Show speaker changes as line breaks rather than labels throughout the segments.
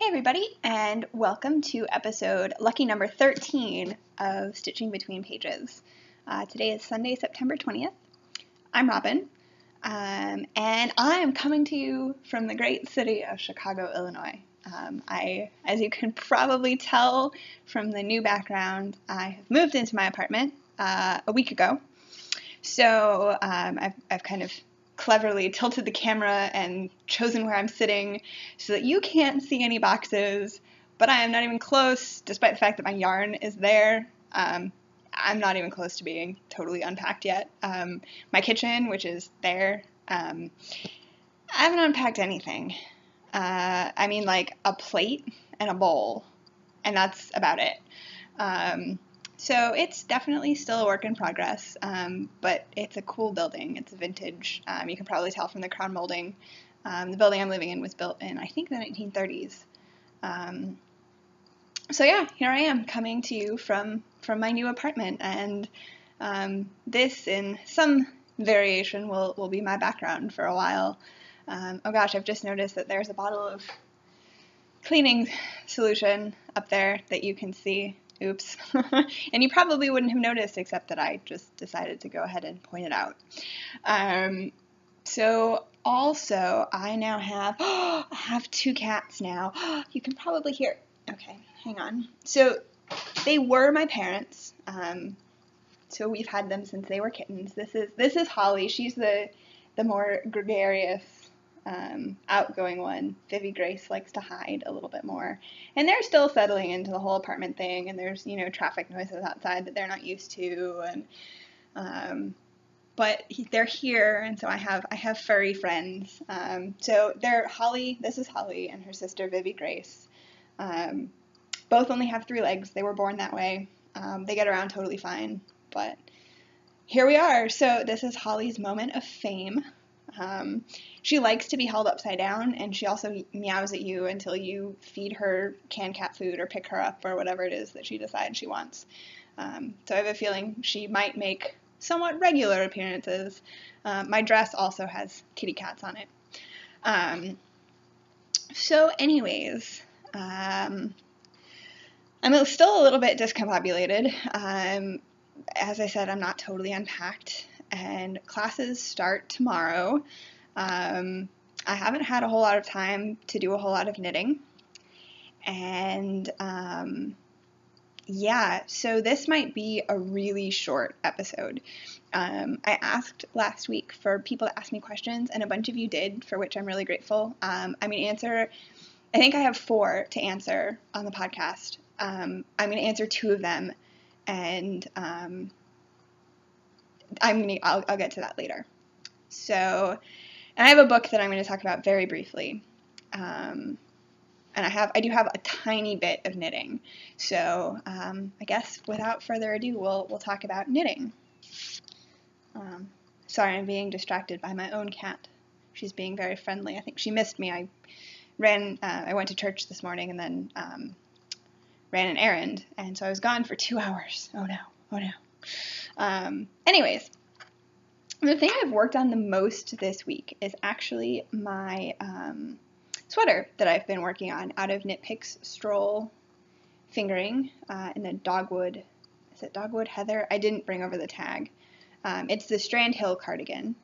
Hey everybody, and welcome to episode lucky number 13 of Stitching Between Pages. Today is Sunday, September 20th. I'm Robin, and I am coming to you from the great city of Chicago, Illinois. As you can probably tell from the new background, I have moved into my apartment a week ago. So I've kind of cleverly tilted the camera and chosen where I'm sitting so that you can't see any boxes, but I am not even close, despite the fact that my yarn is there. I'm not even close to being totally unpacked yet. My kitchen, which is there, I haven't unpacked anything. I mean, like a plate and a bowl, and that's about it. So it's definitely still a work in progress, but it's a cool building. It's vintage. You can probably tell from the crown molding. The building I'm living in was built in, I think, the 1930s. So yeah, here I am coming to you from my new apartment, and this, in some variation, will be my background for a while. Oh gosh, I've just noticed that there's a bottle of cleaning solution up there that you can see. Oops. And you probably wouldn't have noticed, except that I just decided to go ahead and point it out. So also, I now have, I have two cats now. You can probably hear, okay, hang on. So they were my parents. So we've had them since they were kittens. This is Holly. She's the more gregarious, outgoing one. Vivi Grace likes to hide a little bit more, and they're still settling into the whole apartment thing, and there's traffic noises outside that they're not used to, and but they're here, and so I have furry friends. So they're Holly. This is Holly and her sister Vivi Grace. Both only have 3 legs. They were born that way. They get around totally fine, but here we are. So this is Holly's moment of fame. She likes to be held upside down, and she also meows at you until you feed her canned cat food or pick her up or whatever it is that she decides she wants. So I have a feeling she might make somewhat regular appearances. My dress also has kitty cats on it. So anyways, I'm still a little bit discombobulated. As I said, I'm not totally unpacked, and classes start tomorrow. I haven't had a whole lot of time to do a whole lot of knitting, and yeah, so this might be a really short episode. I asked last week for people to ask me questions, and a bunch of you did, for which I'm really grateful. I think I have 4 to answer on the podcast. I'm going to answer 2 of them, and I'll get to that later. So, and I have a book that I'm going to talk about very briefly. And I do have a tiny bit of knitting. So, I guess without further ado, we'll talk about knitting. Sorry, I'm being distracted by my own cat. She's being very friendly. I think she missed me. I went to church this morning and then ran an errand, and so I was gone for 2 hours. Oh no. Anyways, the thing I've worked on the most this week is actually my sweater that I've been working on out of Knit Picks Stroll fingering in the Dogwood. Is it Dogwood Heather? I didn't bring over the tag. It's the Strand Hill cardigan.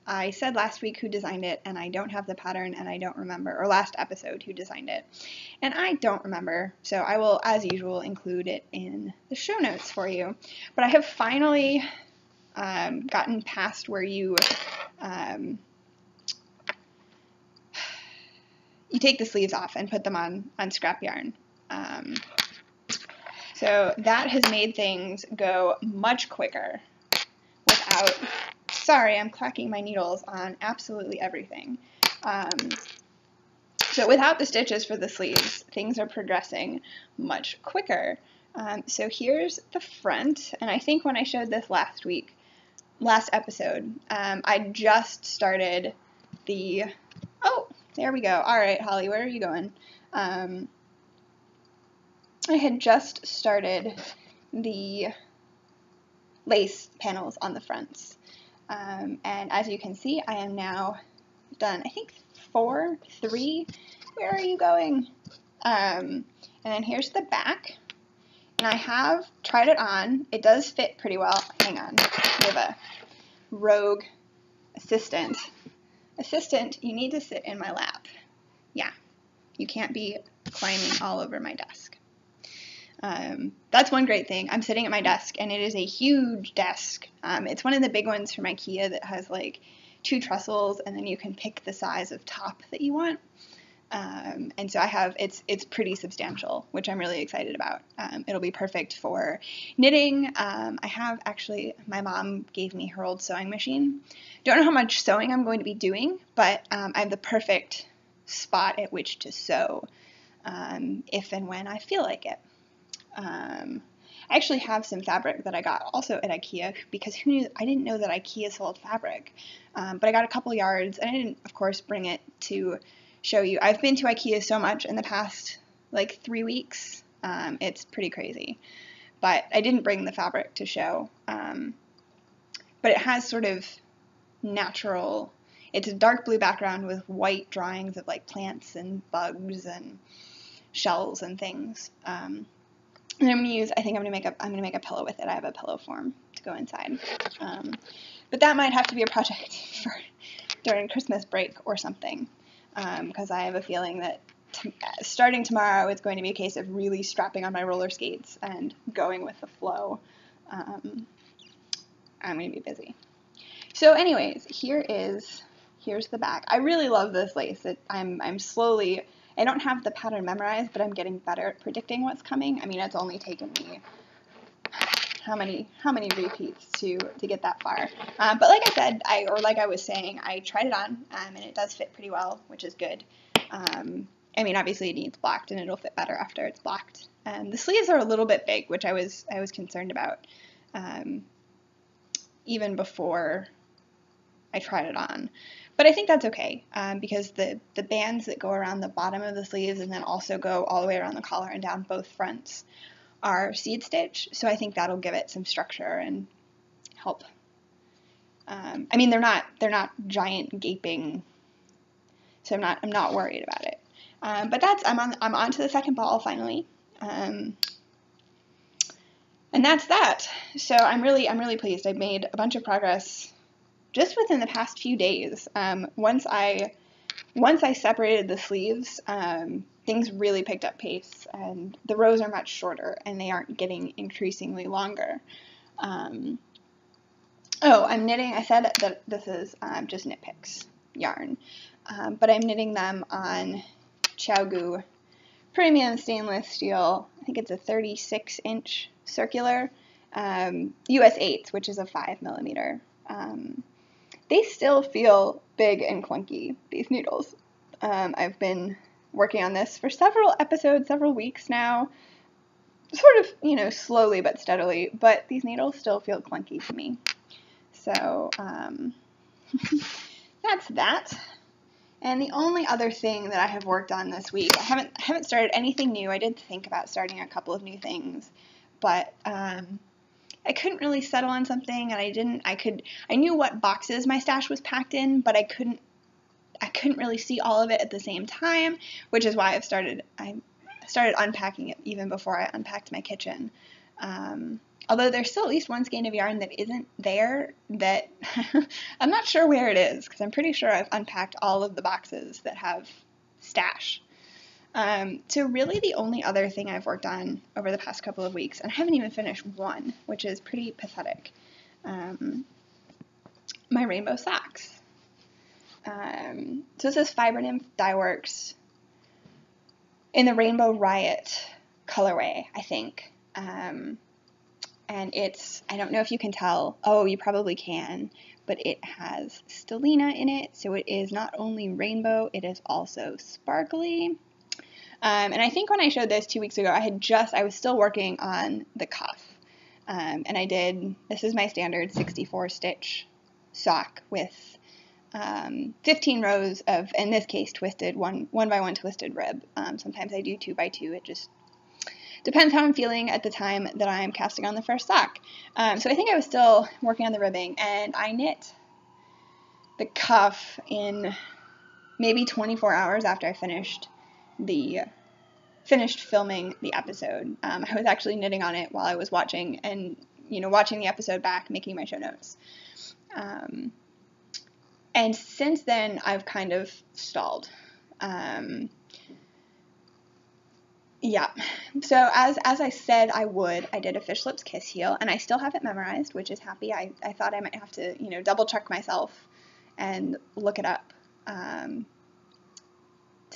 I said last week who designed it, and I don't have the pattern, and I don't remember, or last episode who designed it, and I don't remember, so I will, as usual, include it in the show notes for you. But I have finally gotten past where you take the sleeves off and put them on scrap yarn. So that has made things go much quicker without... Sorry, I'm clacking my needles on absolutely everything. So without the stitches for the sleeves, things are progressing much quicker. So here's the front, and I think when I showed this last episode, I just started the... Oh, there we go. All right, Holly, where are you going? I had just started the lace panels on the fronts. And as you can see, I am now done, I think 3 Where are you going? And then here's the back. And I have tried it on. It does fit pretty well. Hang on. We have a rogue assistant. Assistant, you need to sit in my lap. Yeah. You can't be climbing all over my desk. That's one great thing. I'm sitting at my desk, and it is a huge desk. It's one of the big ones from IKEA that has like 2 trestles, and then you can pick the size of top that you want. And so it's pretty substantial, which I'm really excited about. It'll be perfect for knitting. I have actually, my mom gave me her old sewing machine. Don't know how much sewing I'm going to be doing, but I have the perfect spot at which to sew if and when I feel like it. I actually have some fabric that I got also at IKEA because I didn't know that IKEA sold fabric, but I got a couple yards, and I didn't, of course, bring it to show you. I've been to IKEA so much in the past like 3 weeks. It's pretty crazy, but I didn't bring the fabric to show. But it has sort of natural, it's a dark blue background with white drawings of like plants and bugs and shells and things. And I'm gonna make a pillow with it. I have a pillow form to go inside. But that might have to be a project for during Christmas break or something. Because I have a feeling that starting tomorrow, it's going to be a case of really strapping on my roller skates and going with the flow. I'm going to be busy. So anyways, here's the back. I really love this lace. I'm slowly, I don't have the pattern memorized, but I'm getting better at predicting what's coming. I mean, it's only taken me how many repeats to get that far. But like I said, like I was saying, I tried it on, and it does fit pretty well, which is good. I mean, obviously it needs blocked, and it'll fit better after it's blocked. The sleeves are a little bit big, which I was concerned about, even before I tried it on. But I think that's okay, because the bands that go around the bottom of the sleeves and then also go all the way around the collar and down both fronts are seed stitch, so I think that'll give it some structure and help. I mean, they're not giant gaping, so I'm not worried about it. But I'm on to the second ball finally, and that's that. So I'm really pleased. I've made a bunch of progress just within the past few days. Once I separated the sleeves, things really picked up pace, and the rows are much shorter, and they aren't getting increasingly longer. I'm knitting. I said that this is just Knit Picks yarn, but I'm knitting them on Xiaogu premium stainless steel. I think it's a 36-inch circular, US 8s, which is a 5mm. They still feel big and clunky, these needles. I've been working on this for several weeks now, sort of, slowly but steadily, but these needles still feel clunky to me. So, that's that. And the only other thing that I have worked on this week, I haven't started anything new. I did think about starting a couple of new things, but I couldn't really settle on something, and I knew what boxes my stash was packed in, but I couldn't really see all of it at the same time, which is why I started unpacking it even before I unpacked my kitchen. Although there's still at least one skein of yarn that isn't there, that I'm not sure where it is, because I'm pretty sure I've unpacked all of the boxes that have stash. So really the only other thing I've worked on over the past couple of weeks, and I haven't even finished one, which is pretty pathetic, my rainbow socks. So this is Fiber Nymph Dye Works in the Rainbow Riot colorway, I think. And I don't know if you can tell, you probably can, but it has stellina in it, so it is not only rainbow, it is also sparkly. And I think when I showed this 2 weeks ago, I was still working on the cuff. And this is my standard 64 stitch sock with 15 rows of, in this case, twisted, one by one twisted rib. Sometimes I do 2 by 2, it just depends how I'm feeling at the time that I'm casting on the first sock. So I think I was still working on the ribbing, and I knit the cuff in maybe 24 hours after I finished finished filming the episode. I was actually knitting on it while I was watching the episode back, making my show notes. And since then, I've kind of stalled. Yeah. So as I said I would, I did a fish lips kiss heel, and I still have it memorized, which is happy. I thought I might have to, double check myself and look it up to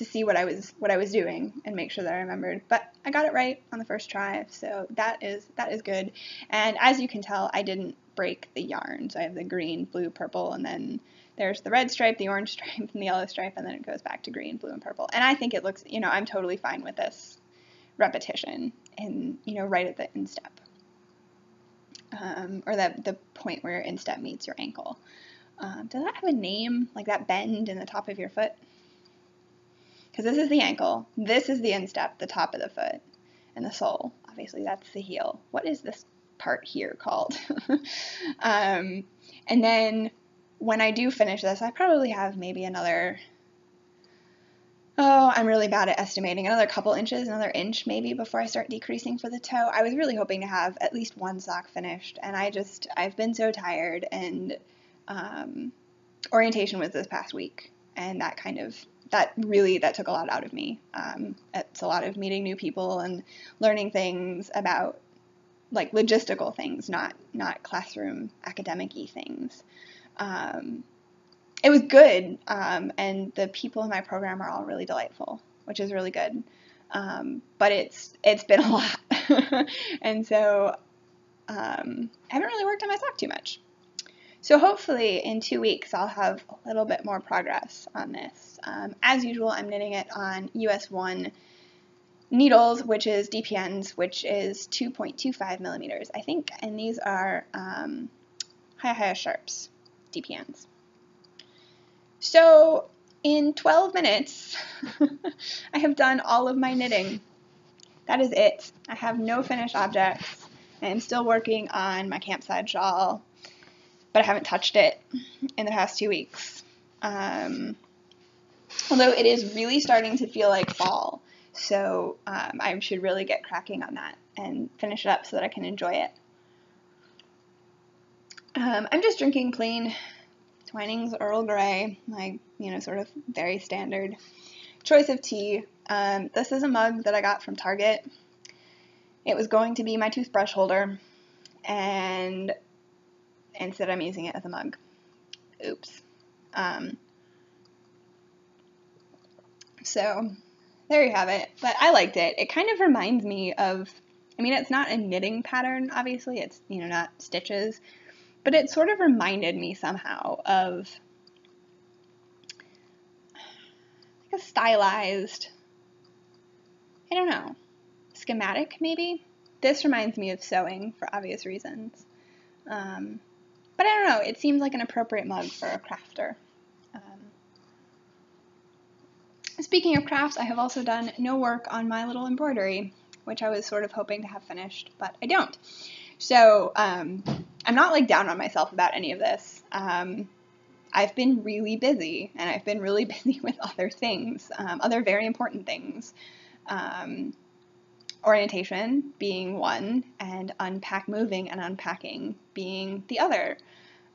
see what I was doing and make sure that I remembered. But I got it right on the first try, so that is good. And as you can tell, I didn't break the yarn. So I have the green, blue, purple, and then there's the red stripe, the orange stripe, and the yellow stripe, and then it goes back to green, blue, and purple. And I think it looks, I'm totally fine with this repetition and, right at the instep. Or the point where your instep meets your ankle. Does that have a name, like that bend in the top of your foot? Because this is the ankle, this is the instep, the top of the foot, and the sole. Obviously, that's the heel. What is this part here called? And then when I do finish this, I probably have maybe another, I'm really bad at estimating, another couple inches, another inch maybe before I start decreasing for the toe. I was really hoping to have at least one sock finished, and I've been so tired, and orientation was this past week, and that took a lot out of me. It's a lot of meeting new people and learning things about, like, logistical things, not classroom academic-y things. It was good, and the people in my program are all really delightful, which is really good. But it's been a lot, and so I haven't really worked on my sock too much. So hopefully in 2 weeks I'll have a little bit more progress on this. As usual, I'm knitting it on US 1 needles, which is DPNs, which is 2.25 millimeters, I think, and these are Haya Sharps DPNs. So in 12 minutes, I have done all of my knitting. That is it. I have no finished objects. I am still working on my campsite shawl, but I haven't touched it in the past 2 weeks. Although it is really starting to feel like fall, so I should really get cracking on that and finish it up so that I can enjoy it. I'm just drinking plain Twinings Earl Grey, my, sort of very standard choice of tea. This is a mug that I got from Target. It was going to be my toothbrush holder, and instead I'm using it as a mug. Oops. So there you have it. But I liked it. It kind of reminds me of, it's not a knitting pattern, obviously. It's, not stitches. But it sort of reminded me somehow of like a stylized, I don't know, schematic maybe? This reminds me of sewing for obvious reasons. But I don't know, it seems like an appropriate mug for a crafter. Speaking of crafts, I have also done no work on my little embroidery, which I was sort of hoping to have finished, but I don't. So I'm not like down on myself about any of this. I've been really busy, and I've been really busy with other things, other very important things. Orientation being one, and moving and unpacking being the other.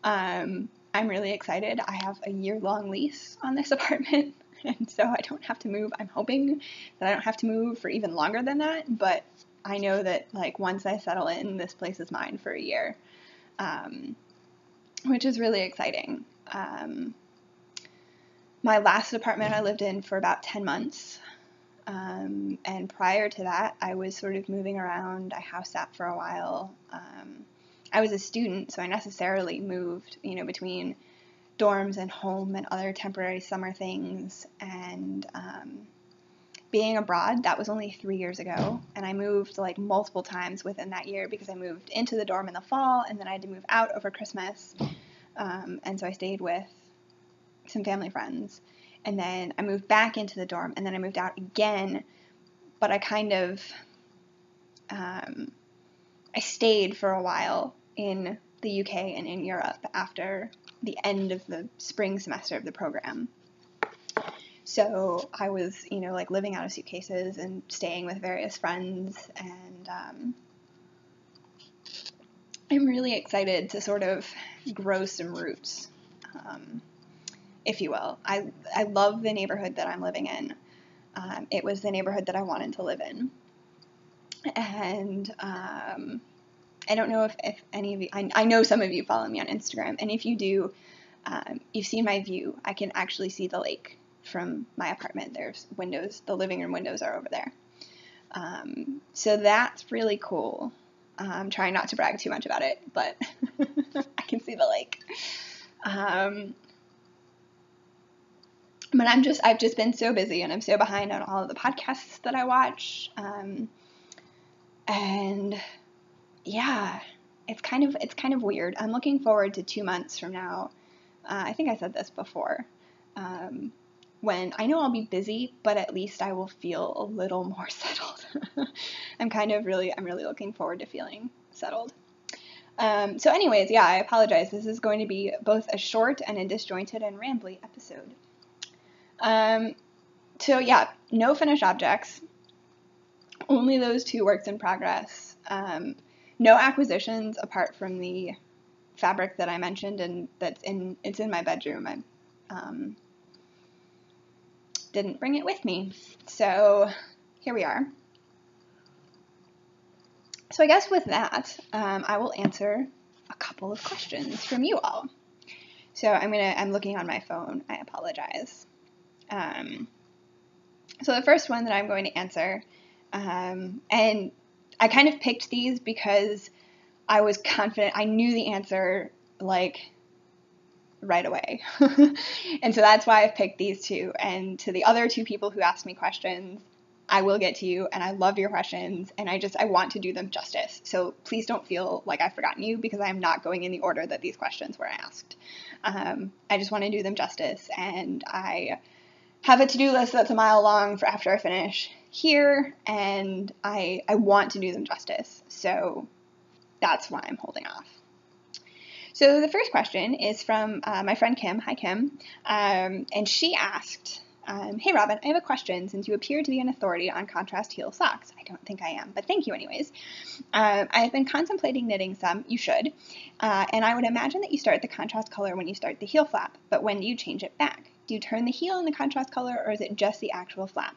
I'm really excited. I have a year-long lease on this apartment, and so I don't have to move. I'm hoping that I don't have to move for even longer than that, but I know that, like, once I settle in, this place is mine for a year, which is really exciting. My last apartment I lived in for about 10 months, and prior to that, I was sort of moving around. I house sat for a while. I was a student, so I necessarily moved, between dorms and home and other temporary summer things, and being abroad, that was only 3 years ago, and I moved like multiple times within that year because I moved into the dorm in the fall, and then I had to move out over Christmas, and so I stayed with some family friends, and then I moved back into the dorm, and then I moved out again, but I kind of, I stayed for a while in the UK and in Europe after the end of the spring semester of the program. So I was, like living out of suitcases and staying with various friends, and I'm really excited to sort of grow some roots, if you will. I love the neighborhood that I'm living in. It was the neighborhood that I wanted to live in. And I don't know if any of you, I know some of you follow me on Instagram, and if you do, you've seen my view. I can actually see the lake from my apartment. There's windows, the living room windows are over there. So that's really cool. I'm trying not to brag too much about it, but I can see the lake. But I've just been so busy, and I'm so behind on all of the podcasts that I watch. And yeah, it's kind of weird. I'm looking forward to 2 months from now. I think I said this before. When I know I'll be busy, but at least I will feel a little more settled. I'm really looking forward to feeling settled. So anyways, yeah, I apologize. This is going to be both a short and a disjointed and rambly episode. So yeah, no finished objects, only those 2 works in progress. No acquisitions apart from the fabric that I mentioned, and it's in my bedroom. I didn't bring it with me, so here we are. So I guess with that, I will answer a couple of questions from you all. So I'm looking on my phone. I apologize. So the first one that I'm going to answer, and I kind of picked these because I was confident. I knew the answer, like, right away. And so that's why I've picked these 2. And to the other 2 people who asked me questions, I will get to you, and I love your questions, and I want to do them justice. So please don't feel like I've forgotten you, because I'm not going in the order that these questions were asked. I just want to do them justice, and I have a to-do list that's a mile long for after I finish here, and I want to do them justice. So that's why I'm holding off. So the first question is from my friend Kim. Hi, Kim. And she asked, hey, Robin, I have a question since you appear to be an authority on contrast heel socks. I don't think I am, but thank you anyways. I have been contemplating knitting some. You should. And I would imagine that you start the contrast color when you start the heel flap, but when do you change it back? Do you turn the heel in the contrast color, or is it just the actual flap?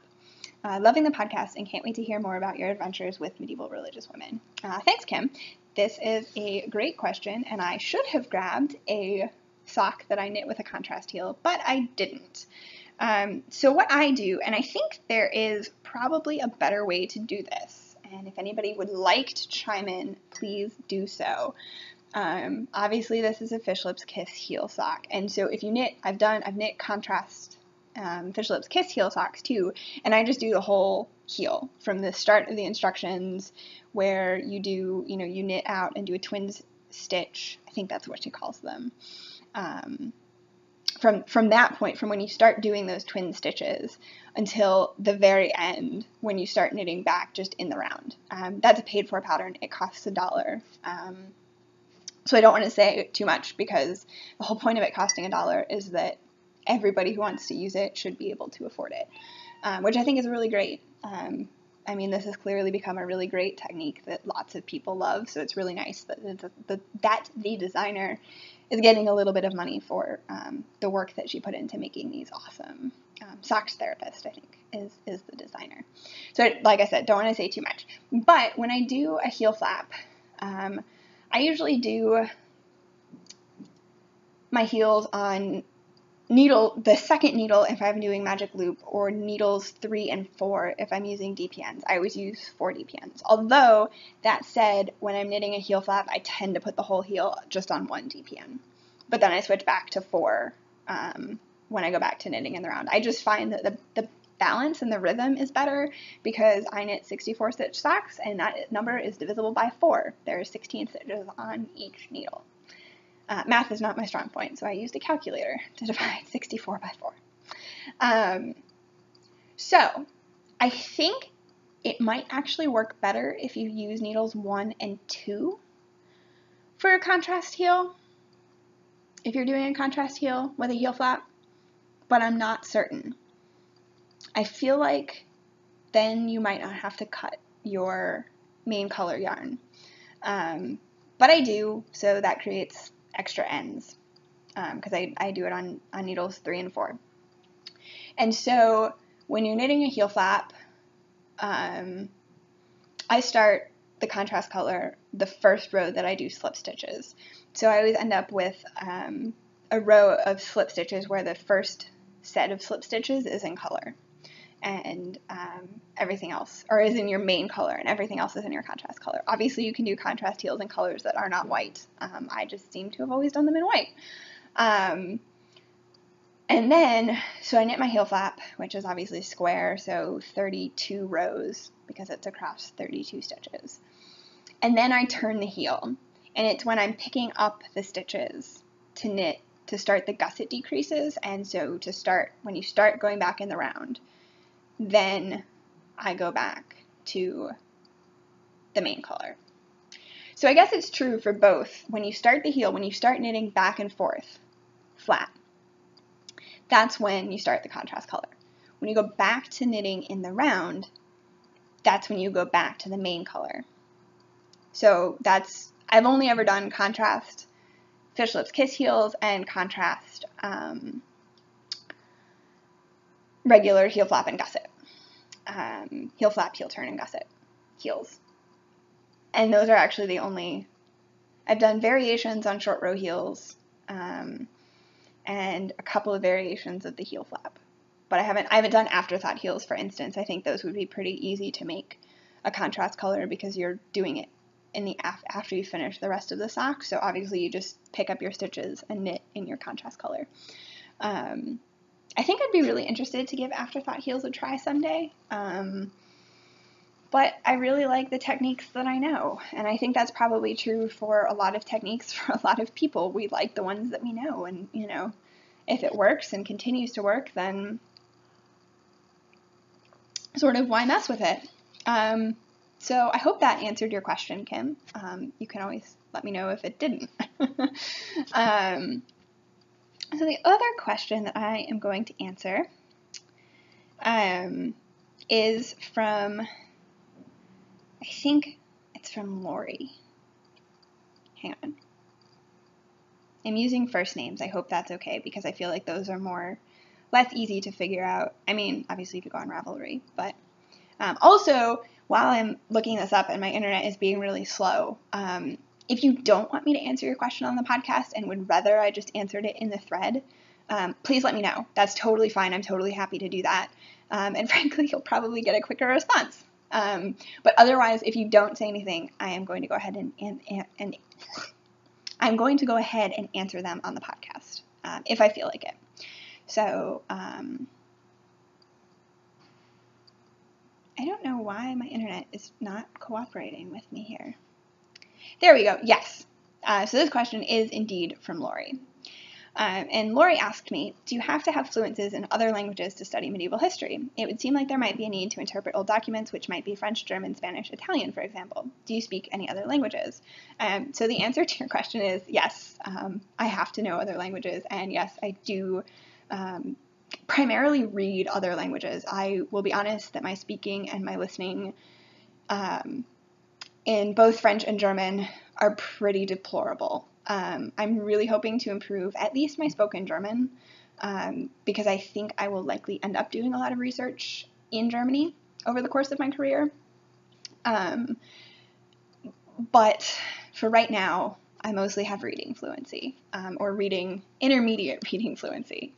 Loving the podcast and can't wait to hear more about your adventures with medieval religious women. Thanks, Kim. This is a great question, and I should have grabbed a sock that I knit with a contrast heel, but I didn't. So what I do, and I think there is probably a better way to do this, and if anybody would like to chime in, please do so. Obviously this is a Fish Lips Kiss heel sock, and so if you knit, I've knit contrast Fish Lips Kiss heel socks too, and I just do the whole heel from the start of the instructions, where you do, you knit out and do a twin stitch. I think that's what she calls them. From that point, from when you start doing those twin stitches until the very end, when you start knitting back just in the round. That's a paid for pattern. It costs $1. So I don't want to say too much, because the whole point of it costing $1 is that everybody who wants to use it should be able to afford it, which I think is really great. This has clearly become a really great technique that lots of people love, so it's really nice that the designer is getting a little bit of money for the work that she put into making these awesome socks. Therapist, I think, is the designer. So like I said, don't want to say too much. But when I do a heel flap, I usually do my heels on the second needle if I'm doing magic loop, or needles 3 and 4 if I'm using DPNs. I always use 4 DPNs. Although, that said, when I'm knitting a heel flap, I tend to put the whole heel just on 1 DPN. But then I switch back to 4 when I go back to knitting in the round. I just find that the balance and the rhythm is better because I knit 64 stitch socks, and that number is divisible by 4. There are 16 stitches on each needle. Math is not my strong point, so I used a calculator to divide 64 by 4. So I think it might actually work better if you use needles 1 and 2 for a contrast heel, if you're doing a contrast heel with a heel flap, but I'm not certain. I feel like then you might not have to cut your main color yarn. But I do, so that creates extra ends, because I do it on needles 3 and 4. And so when you're knitting a heel flap, I start the contrast color the first row that I do slip stitches. So I always end up with a row of slip stitches where the first set of slip stitches is in color, and everything else, or is in your main color, and everything else is in your contrast color. Obviously you can do contrast heels in colors that are not white. I just seem to have always done them in white. And then, so I knit my heel flap, which is obviously square, so 32 rows, because it's across 32 stitches. And then I turn the heel, and it's when I'm picking up the stitches to knit to start the gusset decreases, and so to start, when you start going back in the round, then I go back to the main color. So I guess it's true for both. When you start the heel, when you start knitting back and forth flat, that's when you start the contrast color. When you go back to knitting in the round, that's when you go back to the main color. So that's, I've only ever done contrast fish lips kiss heels and contrast regular heel flap and gusset. Heel flap, heel turn, and gusset heels. And those are actually the only, I've done variations on short row heels, and a couple of variations of the heel flap. But I haven't done afterthought heels, for instance. I think those would be pretty easy to make a contrast color because you're doing it in the after you finish the rest of the sock. So obviously you just pick up your stitches and knit in your contrast color. I think I'd be really interested to give afterthought heels a try someday. But I really like the techniques that I know, and I think that's probably true for a lot of techniques for a lot of people. We like the ones that we know, and, you know, if it works and continues to work, then sort of why mess with it? So I hope that answered your question, Kim. You can always let me know if it didn't. So the other question that I am going to answer is from, I think it's from Lori. Hang on. I'm using first names. I hope that's okay, because I feel like those are less easy to figure out. I mean, obviously you could go on Ravelry, but also, while I'm looking this up and my internet is being really slow, if you don't want me to answer your question on the podcast and would rather I just answered it in the thread, please let me know. That's totally fine. I'm totally happy to do that. And frankly, you'll probably get a quicker response. But otherwise, if you don't say anything, I am going to go ahead and I'm going to go ahead and answer them on the podcast, if I feel like it. So, I don't know why my internet is not cooperating with me here. There we go. Yes. So this question is indeed from Lori. And Lori asked me, do you have to have fluencies in other languages to study medieval history? It would seem like there might be a need to interpret old documents, which might be French, German, Spanish, Italian, for example. Do you speak any other languages? So the answer to your question is yes, I have to know other languages, and yes, I do primarily read other languages. I will be honest that my speaking and my listening in both French and German are pretty deplorable. I'm really hoping to improve at least my spoken German, because I think I will likely end up doing a lot of research in Germany over the course of my career. But for right now, I mostly have reading fluency, or intermediate reading fluency.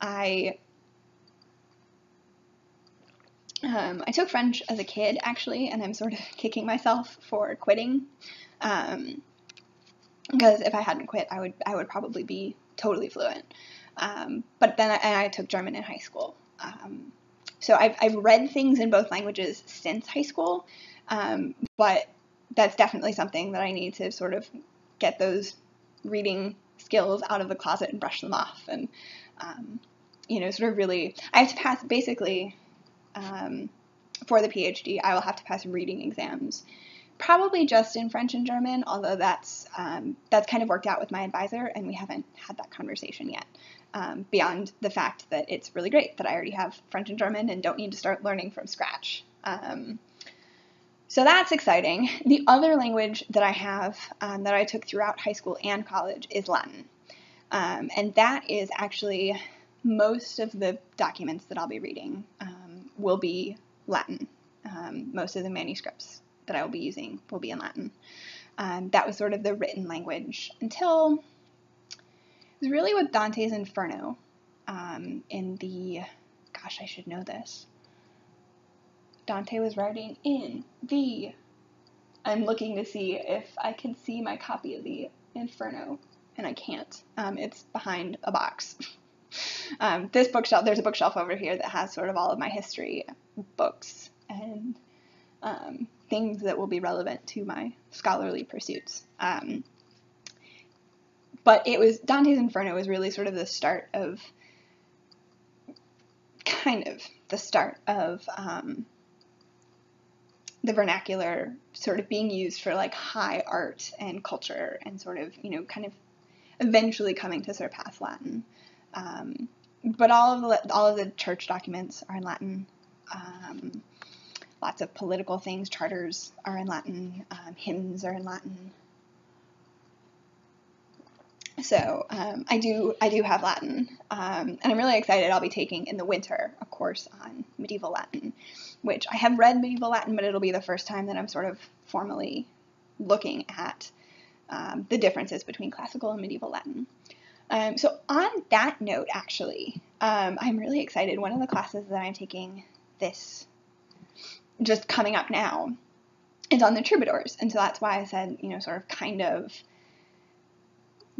I took French as a kid, actually, and I'm sort of kicking myself for quitting, because if I hadn't quit, I would probably be totally fluent. But then I took German in high school. So I've read things in both languages since high school, but that's definitely something that I need to sort of get those reading skills out of the closet and brush them off, and sort of really, I have to pass basically. For the PhD, I will have to pass reading exams, probably just in French and German, although that's kind of worked out with my advisor, and we haven't had that conversation yet. beyond the fact that it's really great that I already have French and German and don't need to start learning from scratch. So that's exciting. The other language that I have that I took throughout high school and college is Latin. And that is actually most of the documents that I'll be reading will be Latin. Most of the manuscripts that I will be using will be in Latin. That was sort of the written language until it was really with Dante's Inferno in the, gosh, I should know this. Dante was writing in the, I'm looking to see if I can see my copy of the Inferno, and I can't. It's behind a box. This bookshelf, there's a bookshelf over here that has sort of all of my history books and things that will be relevant to my scholarly pursuits. But it was, Dante's Inferno was really sort of the start of, the vernacular sort of being used for like high art and culture and sort of, kind of eventually coming to surpass Latin. But all of the church documents are in Latin. Lots of political things, charters are in Latin, hymns are in Latin. So I do have Latin, and I'm really excited. I'll be taking in the winter a course on medieval Latin, which I have read medieval Latin, but it'll be the first time that I'm sort of formally looking at the differences between classical and medieval Latin. So on that note, actually, I'm really excited. One of the classes that I'm taking just coming up now is on the troubadours, and so that's why I said, sort of kind of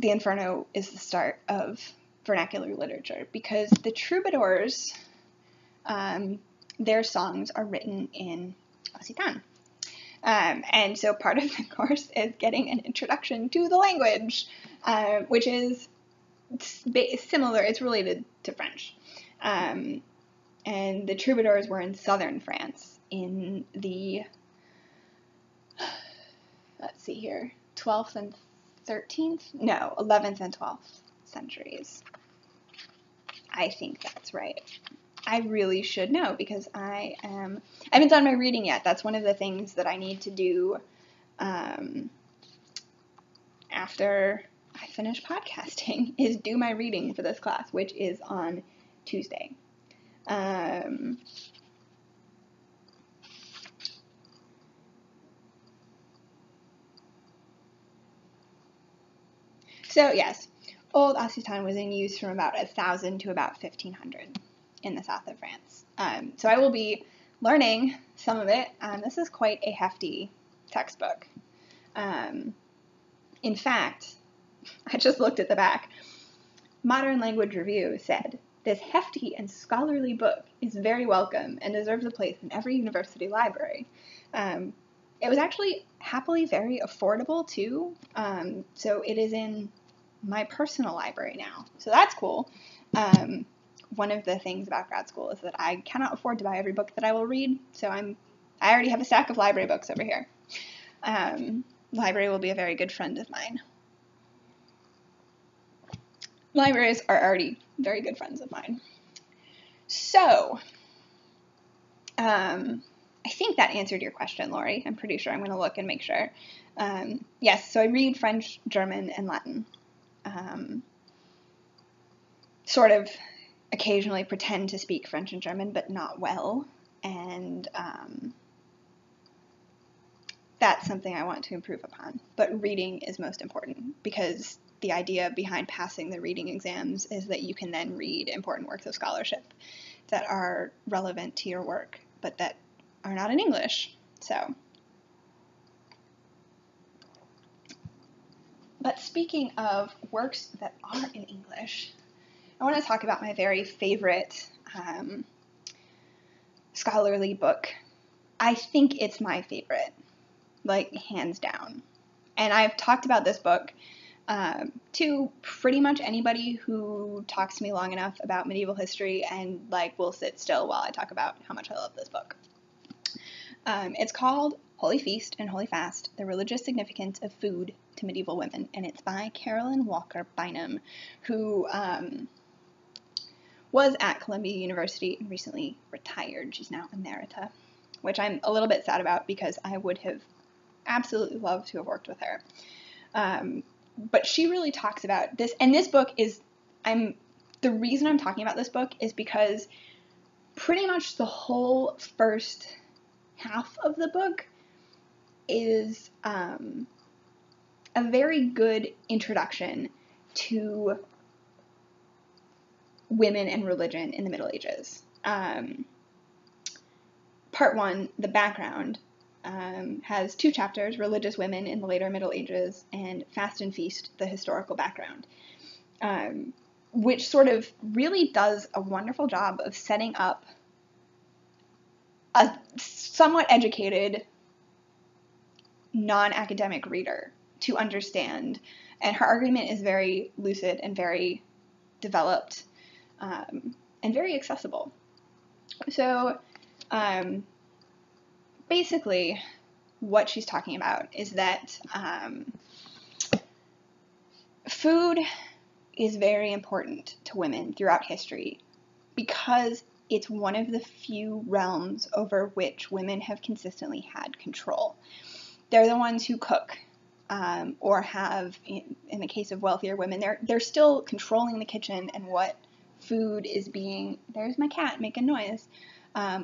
the Inferno is the start of vernacular literature, because the troubadours, their songs are written in Occitan. And so part of the course is getting an introduction to the language, which is similar, it's related to French. And the troubadours were in southern France in the, 12th and 11th and 12th centuries. I think that's right. I really should know because I haven't done my reading yet. That's one of the things that I need to do after I finish podcasting, is do my reading for this class, which is on Tuesday. So yes, Old Occitan was in use from about 1000 to about 1500 in the south of France. So I will be learning some of it. This is quite a hefty textbook. In fact, I just looked at the back. Modern Language Review said, "This hefty and scholarly book is very welcome and deserves a place in every university library." It was actually happily very affordable too. So it is in my personal library now. So that's cool. One of the things about grad school is that I cannot afford to buy every book that I will read. So I already have a stack of library books over here. Library will be a very good friend of mine. Libraries are already very good friends of mine. So, I think that answered your question, Lori. I'm pretty sure. I'm going to look and make sure. Yes, so I read French, German, and Latin. Sort of occasionally pretend to speak French and German, but not well. And that's something I want to improve upon. But reading is most important, because the idea behind passing the reading exams is that you can then read important works of scholarship that are relevant to your work, but that are not in English. So, but speaking of works that are in English, I want to talk about my very favorite scholarly book. I think it's my favorite, like hands down. And I've talked about this book to pretty much anybody who talks to me long enough about medieval history and like will sit still while I talk about how much I love this book. It's called Holy Feast and Holy Fast, The Religious Significance of Food to Medieval Women, and it's by Carolyn Walker Bynum, who was at Columbia University and recently retired. She's now emerita, which I'm a little bit sad about because I would have absolutely loved to have worked with her. But she really talks about this, and this book is, the reason I'm talking about this book is because pretty much the whole first half of the book is a very good introduction to women and religion in the Middle Ages. Part 1, the background, has 2 chapters, Religious Women in the Later Middle Ages and Fast and Feast, the Historical Background, which sort of really does a wonderful job of setting up a somewhat educated, non-academic reader to understand. And her argument is very lucid and very developed, and very accessible. So, basically, what she's talking about is that food is very important to women throughout history because it's one of the few realms over which women have consistently had control. They're the ones who cook, or have, in the case of wealthier women, they're still controlling the kitchen and what food is being, there's my cat making noise,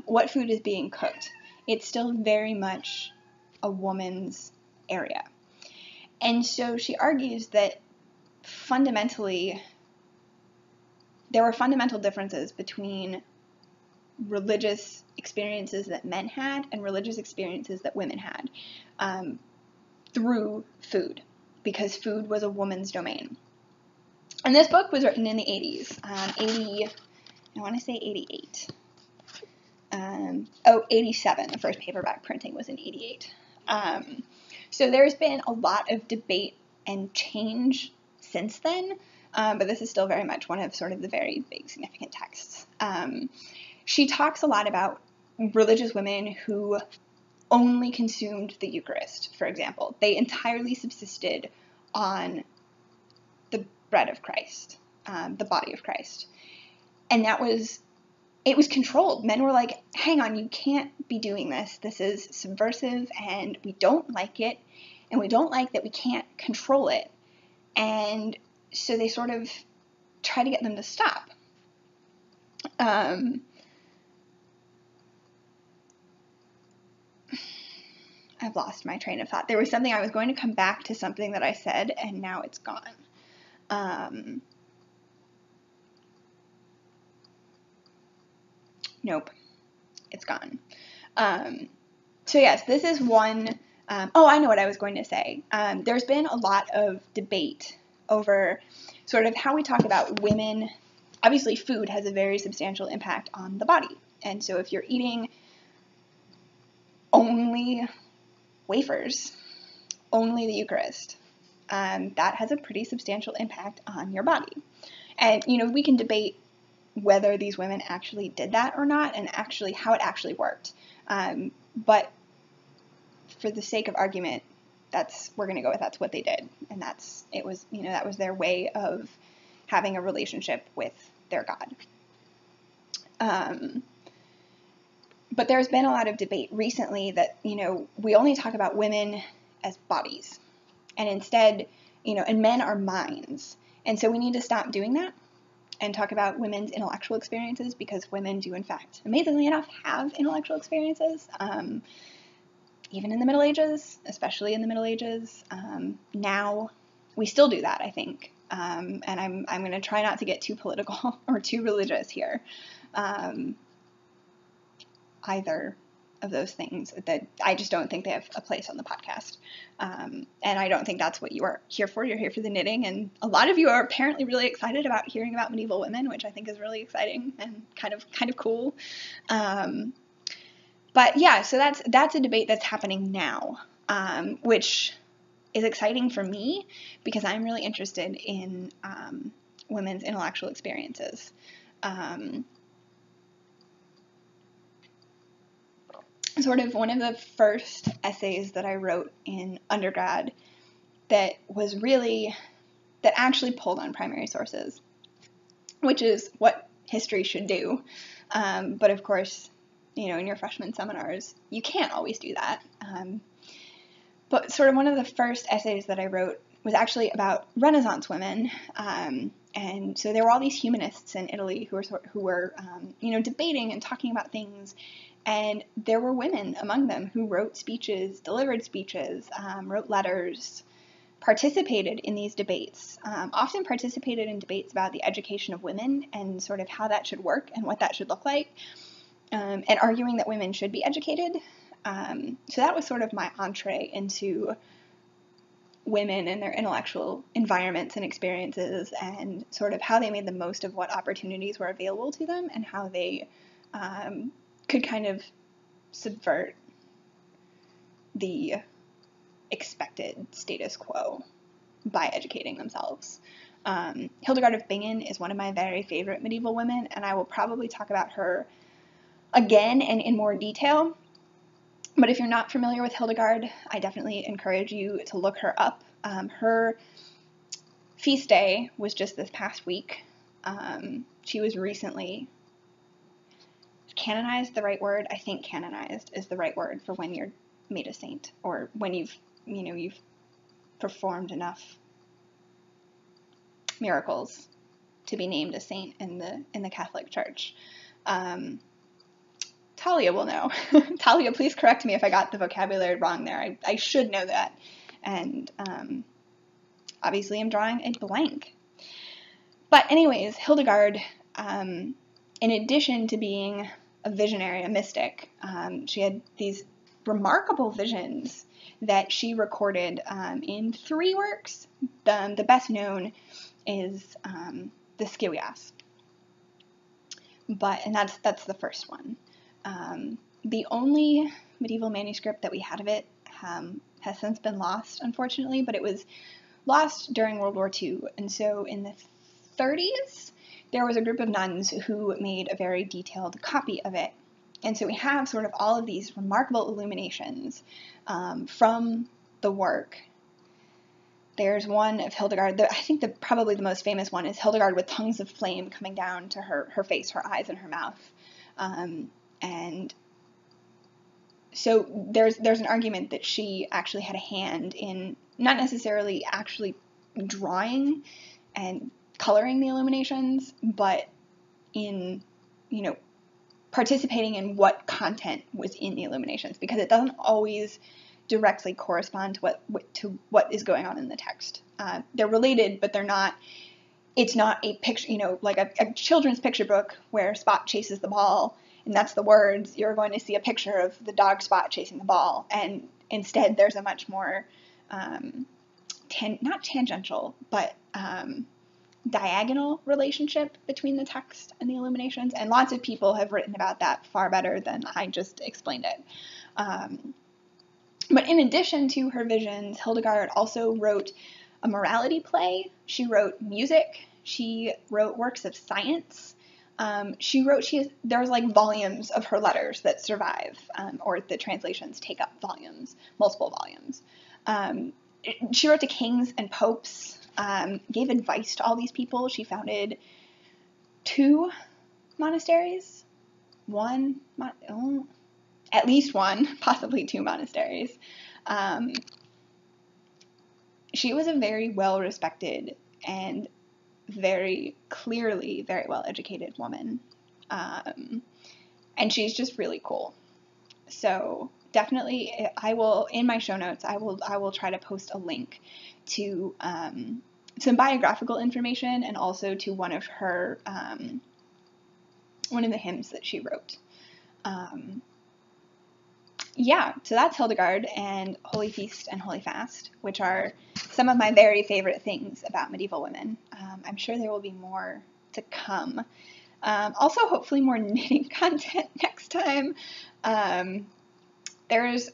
what food is being cooked. It's still very much a woman's area. And so she argues that fundamentally, there were fundamental differences between religious experiences that men had and religious experiences that women had, through food, because food was a woman's domain. And this book was written in the 80s, I want to say 88. 87, the first paperback printing was in 88. So there's been a lot of debate and change since then, but this is still very much one of sort of the very big significant texts. She talks a lot about religious women who only consumed the Eucharist, for example. They entirely subsisted on the bread of Christ, the body of Christ. And it was controlled. Men were like, hang on, you can't be doing this. This is subversive, and we don't like it, and we don't like that we can't control it. And so they sort of try to get them to stop. I've lost my train of thought. There was something, I was going to come back to something that I said, and now it's gone. Nope, it's gone. So yes, this is one, I know what I was going to say. There's been a lot of debate over sort of how we talk about women. Obviously, food has a very substantial impact on the body. And so if you're eating only wafers, only the Eucharist, that has a pretty substantial impact on your body. And, we can debate whether these women actually did that or not, and actually how it actually worked. But for the sake of argument, we're going to go with that's what they did. And that was their way of having a relationship with their God. But there's been a lot of debate recently that, we only talk about women as bodies, and instead, and men are minds. And so we need to stop doing that and talk about women's intellectual experiences, because women do, in fact, amazingly enough, have intellectual experiences. Even in the Middle Ages, especially in the Middle Ages. Now, we still do that, I think. And I'm going to try not to get too political or too religious here. Either of those things, that I just don't think they have a place on the podcast. And I don't think that's what you are here for. You're here for the knitting, and a lot of you are apparently really excited about hearing about medieval women, which I think is really exciting and kind of cool. But yeah, so that's a debate that's happening now, which is exciting for me because I'm really interested in women's intellectual experiences. Sort of one of the first essays that I wrote in undergrad that actually pulled on primary sources, which is what history should do. But of course, you know, in your freshman seminars, you can't always do that. But sort of one of the first essays that I wrote was actually about Renaissance women. And so there were all these humanists in Italy who were you know, debating and talking about things. And there were women among them who wrote speeches, delivered speeches, wrote letters, participated in these debates, often participated in debates about the education of women and sort of how that should work and what that should look like, and arguing that women should be educated. So that was sort of my entree into women and their intellectual environments and experiences, and sort of how they made the most of what opportunities were available to them, and how they could kind of subvert the expected status quo by educating themselves. Hildegard of Bingen is one of my very favorite medieval women, and I will probably talk about her again and in more detail. But if you're not familiar with Hildegard, I definitely encourage you to look her up. Her feast day was just this past week. She was recently canonized, the right word? I think canonized is the right word for when you're made a saint, or when you've performed enough miracles to be named a saint in the Catholic Church. Talia will know. Talia, please correct me if I got the vocabulary wrong there. I should know that. And obviously I'm drawing a blank. But anyways, Hildegard, in addition to being a visionary, a mystic, she had these remarkable visions that she recorded in 3 works. The best known is the Scivias. And that's the first one. The only medieval manuscript that we had of it has since been lost, unfortunately, but it was lost during World War II. And so in the 30s, there was a group of nuns who made a very detailed copy of it. And so we have sort of all of these remarkable illuminations from the work. There's one of Hildegard, I think probably the most famous one is Hildegard with tongues of flame coming down to her face, her eyes, and her mouth. And so there's an argument that she actually had a hand in not necessarily actually drawing and coloring the illuminations, but in, participating in what content was in the illuminations, because it doesn't always directly correspond to what is going on in the text. They're related, but it's not a picture, like a children's picture book where Spot chases the ball and that's the words. You're going to see a picture of the dog Spot chasing the ball, and instead there's a much more not tangential, but diagonal relationship between the text and the illuminations, and lots of people have written about that far better than I just explained it. But in addition to her visions, Hildegard also wrote a morality play. She wrote music. She wrote works of science. There's like volumes of her letters that survive, or the translations take up volumes, multiple volumes. She wrote to kings and popes, gave advice to all these people. She founded 2 monasteries, at least 1, possibly 2 monasteries. She was a very well-respected and very clearly very well-educated woman. And she's just really cool. So definitely, in my show notes, I will try to post a link to some biographical information, and also to one of the hymns that she wrote. So that's Hildegard and Holy Feast and Holy Fast, which are some of my very favorite things about medieval women. I'm sure there will be more to come. Also, hopefully more knitting content next time. There's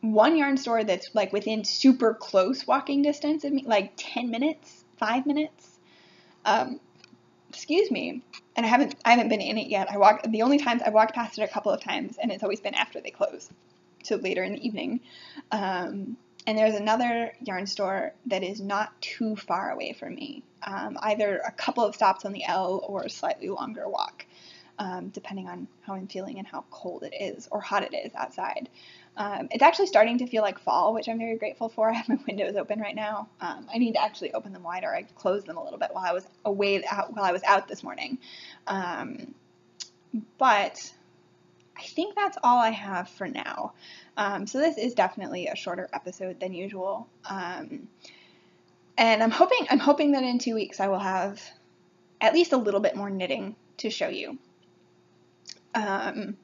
one yarn store that's like within super close walking distance of me, like 10 minutes, 5 minutes. Excuse me. And I haven't been in it yet. The only times I've walked past it a couple of times, and it's always been after they close, so later in the evening. And there's another yarn store that is not too far away from me, either a couple of stops on the L or a slightly longer walk, depending on how I'm feeling and how cold it is or hot it is outside. It's actually starting to feel like fall, which I'm very grateful for. I have my windows open right now. I need to actually open them wider. I closed them a little bit while I was out this morning. But I think that's all I have for now. So this is definitely a shorter episode than usual. And I'm hoping that in 2 weeks I will have at least a little bit more knitting to show you. And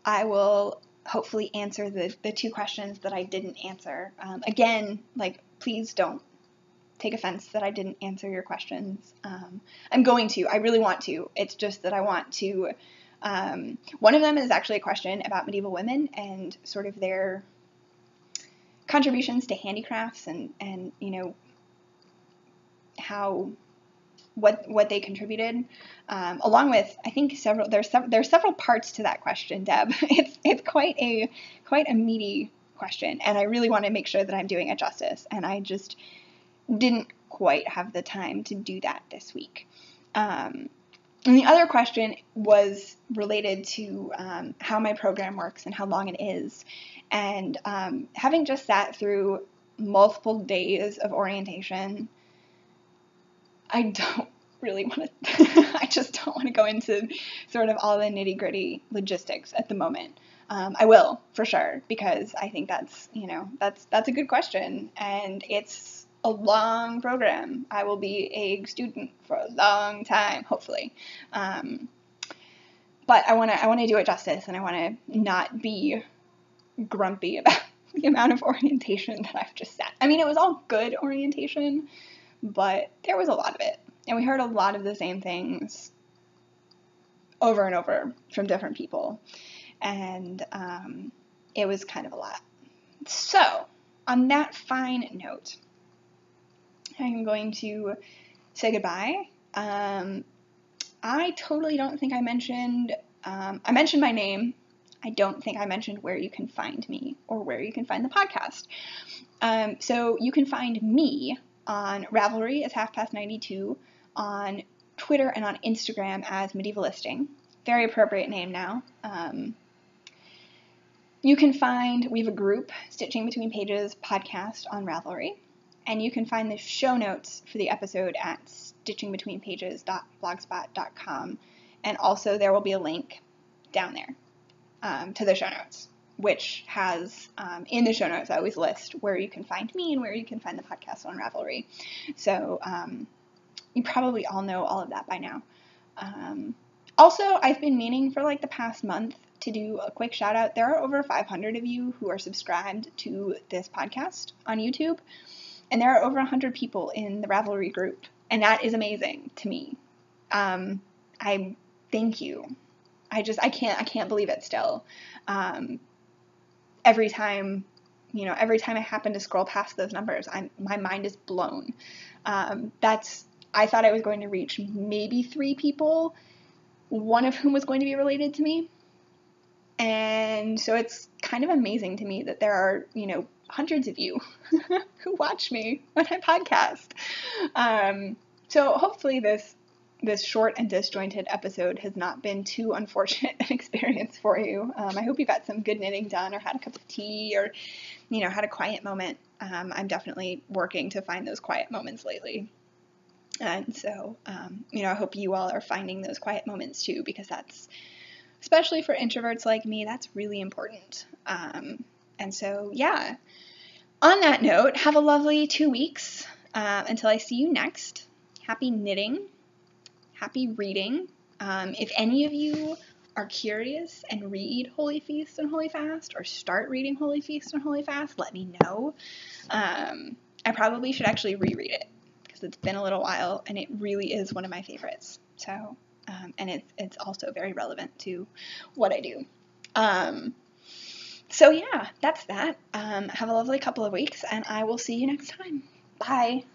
I will hopefully answer the 2 questions that I didn't answer. Again, like, please don't take offense that I didn't answer your questions. I'm going to. I really want to. It's just that I want to. One of them is actually a question about medieval women and sort of their contributions to handicrafts and you know, what they contributed, along with, I think there's several parts to that question, Deb. It's quite a meaty question, and I really want to make sure that I'm doing it justice, and I just didn't quite have the time to do that this week. And the other question was related to how my program works and how long it is, and having just sat through multiple days of orientation, I don't really want to, I just don't want to go into sort of all the nitty-gritty logistics at the moment. I will, for sure, because I think that's a good question, and it's a long program. I will be a student for a long time, hopefully. But I want to do it justice, and I want to not be grumpy about the amount of orientation that I've just sat. I mean, it was all good orientation, but there was a lot of it, and we heard a lot of the same things over and over from different people, and it was kind of a lot. So, on that fine note, I'm going to say goodbye. I totally don't think I mentioned my name. I don't think I mentioned where you can find me or where you can find the podcast. So you can find me on Ravelry as halfpast92, on Twitter and on Instagram as Medievalisting. Very appropriate name now. We have a group, Stitching Between Pages podcast on Ravelry, and you can find the show notes for the episode at stitchingbetweenpages.blogspot.com, and also there will be a link down there to the show notes, which has, in the show notes, I always list where you can find me and where you can find the podcast on Ravelry. So you probably all know all of that by now. Also, I've been meaning for like the past month to do a quick shout out. There are over 500 of you who are subscribed to this podcast on YouTube, and there are over 100 people in the Ravelry group, and that is amazing to me. I thank you. I can't believe it still. Every time I happen to scroll past those numbers, my mind is blown. I thought I was going to reach maybe 3 people, one of whom was going to be related to me. And so it's kind of amazing to me that there are, hundreds of you who watch me when I podcast. So hopefully this short and disjointed episode has not been too unfortunate an experience for you. I hope you got some good knitting done, or had a cup of tea, or, had a quiet moment. I'm definitely working to find those quiet moments lately. And so, I hope you all are finding those quiet moments too, because that's, especially for introverts like me, that's really important. And so, yeah, on that note, have a lovely 2 weeks until I see you next. Happy knitting. Happy reading. If any of you are curious and read Holy Feast and Holy Fast, or start reading Holy Feast and Holy Fast, let me know. I probably should actually reread it, because it's been a little while, and it really is one of my favorites. So, and it's also very relevant to what I do. So yeah, that's that. Have a lovely couple of weeks, and I will see you next time. Bye.